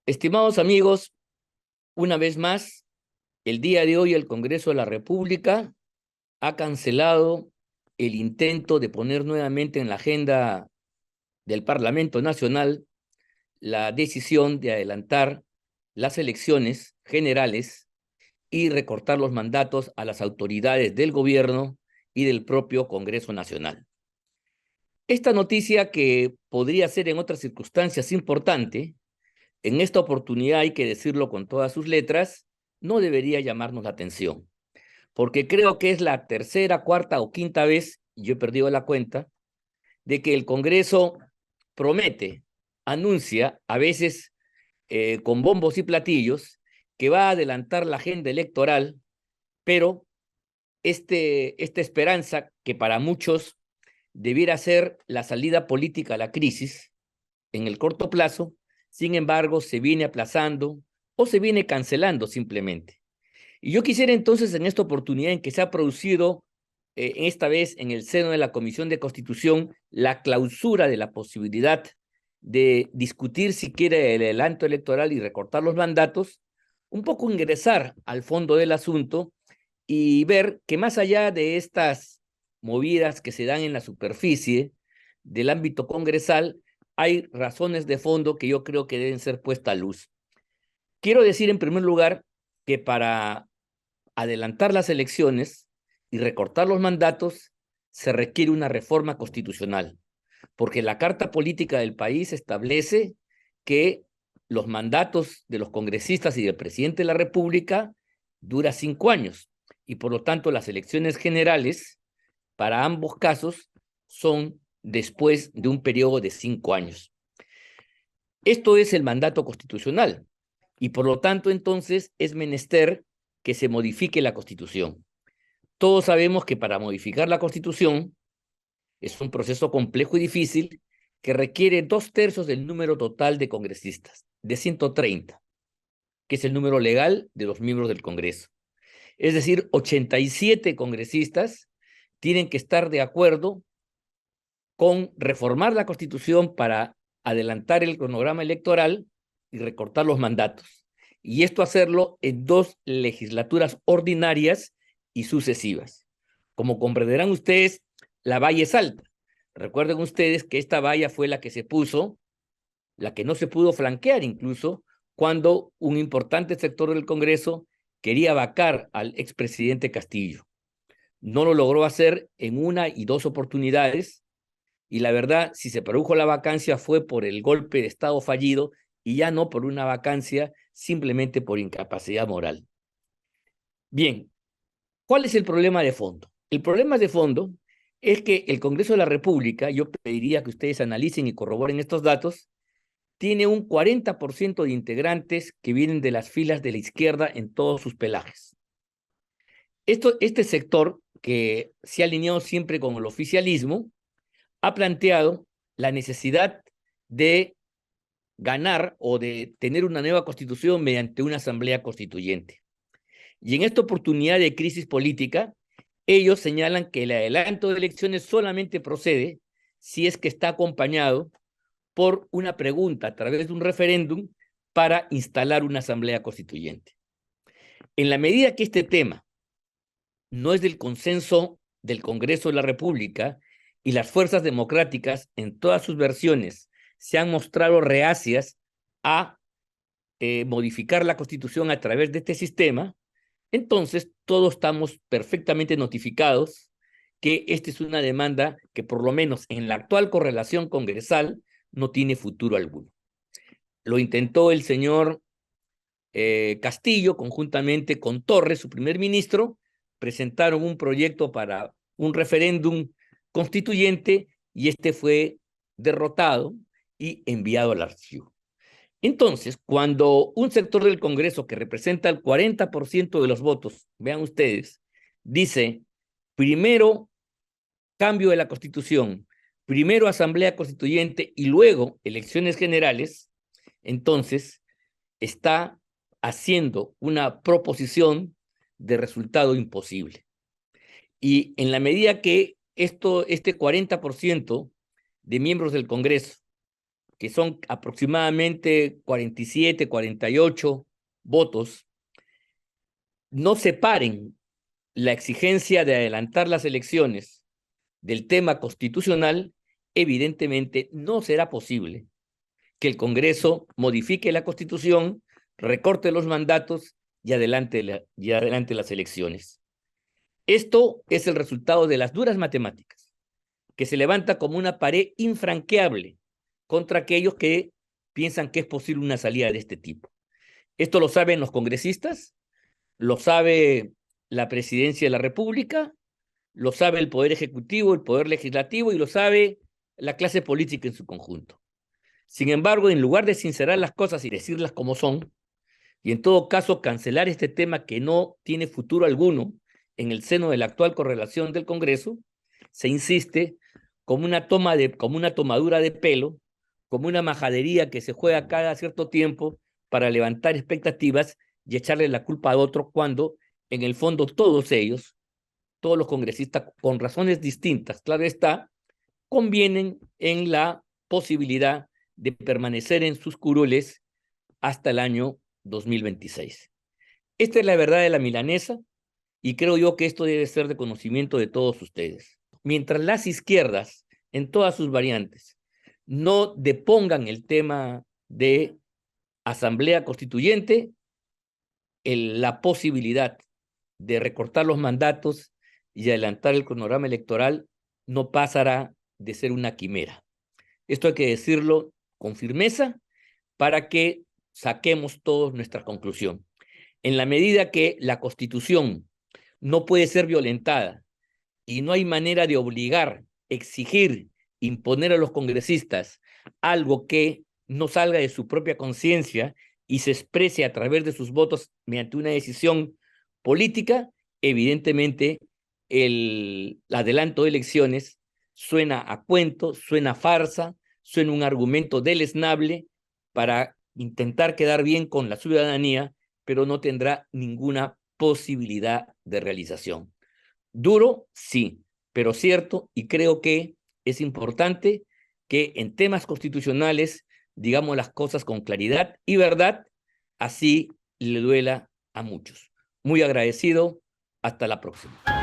Estimados amigos, una vez más, el día de hoy el Congreso de la República ha cancelado el intento de poner nuevamente en la agenda del Parlamento Nacional la decisión de adelantar las elecciones generales y recortar los mandatos a las autoridades del gobierno y del propio Congreso Nacional. Esta noticia, que podría ser en otras circunstancias importante, en esta oportunidad, hay que decirlo con todas sus letras, no debería llamarnos la atención, porque creo que es la tercera, cuarta o quinta vez, y yo he perdido la cuenta, de que el Congreso promete, anuncia, a veces con bombos y platillos, que va a adelantar la agenda electoral, pero esta esperanza, que para muchos debiera ser la salida política a la crisis en el corto plazo, sin embargo, se viene aplazando o se viene cancelando simplemente. Y yo quisiera entonces, en esta oportunidad en que se ha producido, esta vez en el seno de la Comisión de Constitución, la clausura de la posibilidad de discutir si quiere el adelanto electoral y recortar los mandatos, un poco ingresar al fondo del asunto y ver que más allá de estas movidas que se dan en la superficie del ámbito congresal, hay razones de fondo que yo creo que deben ser puestas a luz. Quiero decir, en primer lugar, que para adelantar las elecciones y recortar los mandatos se requiere una reforma constitucional, porque la Carta Política del país establece que los mandatos de los congresistas y del presidente de la República dura 5 años, y por lo tanto las elecciones generales para ambos casos son después de un periodo de 5 años. Esto es el mandato constitucional, y por lo tanto entonces es menester que se modifique la Constitución. Todos sabemos que para modificar la Constitución es un proceso complejo y difícil que requiere 2/3 del número total de congresistas, de 130, que es el número legal de los miembros del Congreso. Es decir, 87 congresistas tienen que estar de acuerdo con reformar la Constitución para adelantar el cronograma electoral y recortar los mandatos. Y esto hacerlo en 2 legislaturas ordinarias y sucesivas. Como comprenderán ustedes, la valla es alta. Recuerden ustedes que esta valla fue la que se puso, la que no se pudo flanquear incluso, cuando un importante sector del Congreso quería vacar al expresidente Castillo. No lo logró hacer en 1 y 2 oportunidades, y la verdad, si se produjo la vacancia fue por el golpe de Estado fallido y ya no por una vacancia simplemente por incapacidad moral. Bien, ¿cuál es el problema de fondo? El problema de fondo es que el Congreso de la República, yo pediría que ustedes analicen y corroboren estos datos, tiene un 40% de integrantes que vienen de las filas de la izquierda en todos sus pelajes. Este sector, que se ha alineado siempre con el oficialismo, ha planteado la necesidad de ganar o de tener una nueva constitución mediante una asamblea constituyente. Y en esta oportunidad de crisis política, ellos señalan que el adelanto de elecciones solamente procede si es que está acompañado por una pregunta a través de un referéndum para instalar una asamblea constituyente. En la medida que este tema no es del consenso del Congreso de la República y las fuerzas democráticas en todas sus versiones se han mostrado reacias a modificar la Constitución a través de este sistema, entonces todos estamos perfectamente notificados que esta es una demanda que, por lo menos en la actual correlación congresal, no tiene futuro alguno. Lo intentó el señor Castillo conjuntamente con Torres, su primer ministro, presentaron un proyecto para un referéndum constituyente y este fue derrotado y enviado al archivo. Entonces, cuando un sector del Congreso que representa el 40% de los votos, vean ustedes, dice, primero cambio de la Constitución, primero asamblea constituyente y luego elecciones generales, entonces está haciendo una proposición de resultado imposible. Y en la medida que este 40% de miembros del Congreso que son aproximadamente 47, 48 votos, no separen la exigencia de adelantar las elecciones del tema constitucional, evidentemente no será posible que el Congreso modifique la Constitución, recorte los mandatos y adelante las elecciones. Esto es el resultado de las duras matemáticas, que se levanta como una pared infranqueable contra aquellos que piensan que es posible una salida de este tipo. Esto lo saben los congresistas, lo sabe la Presidencia de la República, lo sabe el Poder Ejecutivo, el Poder Legislativo y lo sabe la clase política en su conjunto. Sin embargo, en lugar de sincerar las cosas y decirlas como son, y en todo caso cancelar este tema que no tiene futuro alguno en el seno de la actual correlación del Congreso, se insiste como una tomadura de pelo, como una majadería que se juega cada cierto tiempo para levantar expectativas y echarle la culpa a otro cuando en el fondo todos ellos, todos los congresistas con razones distintas, claro está, convienen en la posibilidad de permanecer en sus curules hasta el año 2026. Esta es la verdad de la milanesa y creo yo que esto debe ser de conocimiento de todos ustedes. Mientras las izquierdas, en todas sus variantes, no depongan el tema de asamblea constituyente, la posibilidad de recortar los mandatos y adelantar el cronograma electoral no pasará de ser una quimera. Esto hay que decirlo con firmeza para que saquemos todos nuestra conclusión. En la medida que la Constitución no puede ser violentada y no hay manera de obligar, exigir, imponer a los congresistas algo que no salga de su propia conciencia y se exprese a través de sus votos mediante una decisión política, evidentemente el adelanto de elecciones suena a cuento, suena a farsa, suena un argumento deleznable para intentar quedar bien con la ciudadanía, pero no tendrá ninguna posibilidad de realización. Duro, sí, pero cierto, y creo que es importante que en temas constitucionales digamos las cosas con claridad y verdad, así le duela a muchos. Muy agradecido, hasta la próxima.